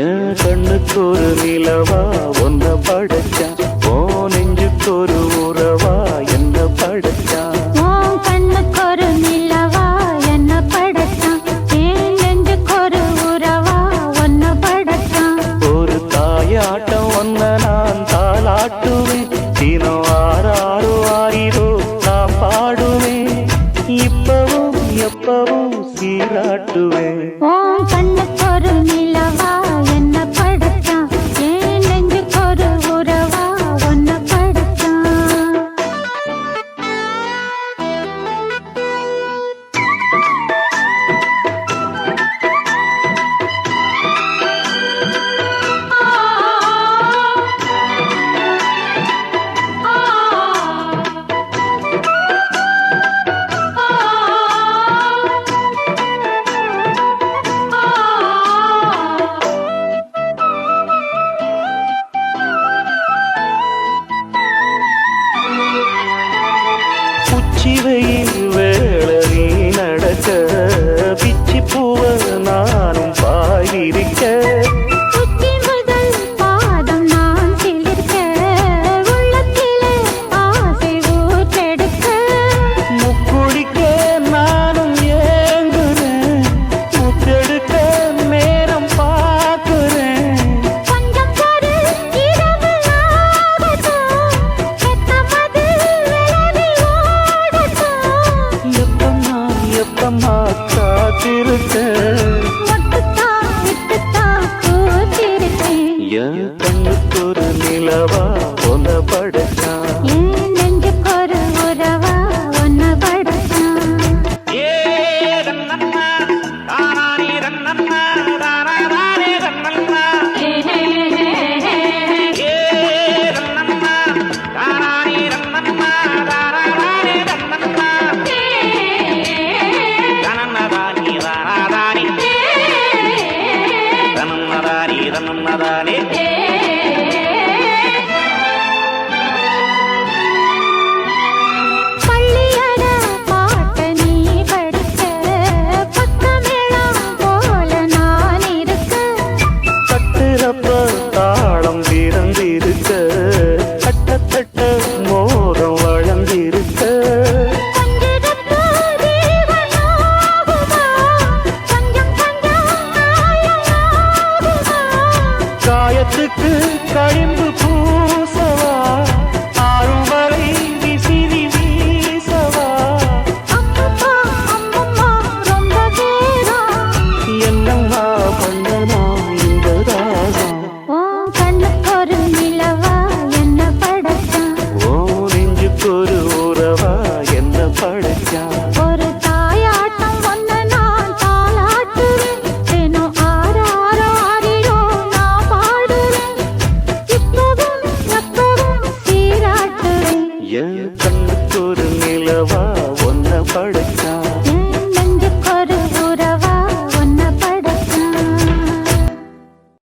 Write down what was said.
என் கண்ணுக்கு ஒரு நிலவா ஒன்ன படைச்சா, ஓ நெஞ்சுக்கு ஒரு உறவா என்ன படைச்சா. உன் கண்ணுக்கு ஒரு நிலவா என்ன படைச்சா, என் நெஞ்சுக்கு ஒரு உறவா ஒன்ன படைச்சா. ஒரு தாயாட்டம் ஒன்ன நான் தாளாட்டுவேன், தினம் ஆறாரோ ஆறிரோ நான் பாடுவேன், இப்பவும் எப்பவும் சீராட்டுவேன். உன் கண்ணுக்கு ஒரு நிலவா என்ன படைச்சா, என் நெஞ்சுக்கு ஒரு உறவா ஒன்ன படைச்சா. உச்சிவையில் வேள நீ நடக்க, பிச்சி பூவ நானும் பாயிருக்க. உச்சி முதல் பாதம் நான் சிலிர்க்க, உள்ளத்திலே ஆசை ஊற்றெடுக்க. முக்குடிக்க நானும் ஏங்குறேன், முத்தெடுக்க நேரம் பார்க்குறேன். கொஞ்சம் பொறு இரவு ஆகட்டும், எத்தமது விளைவி ஓடட்டும். எப்பம்மா காத்திருக்கேன், மொட்டுத்தான் விட்டுத்தான் கூத்திருக்கேன். என் கண்ணுக்கு ஒரு நிலவா ஒன்ன படைச்சா. என் நெஞ்சுக்கு ஒரு உறவா ஒன்ன படைச்சா. பள்ளியட பாட்ட நீ படிக்க, பக்கமேளம் போல நான் இருக்க. கட்டுறப்ப தாளம் திறந்திருக்க, கட்டத்தட்ட மோகம் வளர்ந்திருக்க. கொஞ்சிடப்போ ஜீவனாகுமா, கொஞ்சம் கொஞ்சம் காயமாகுமா. காயத்துக்கு களிம்பு பூச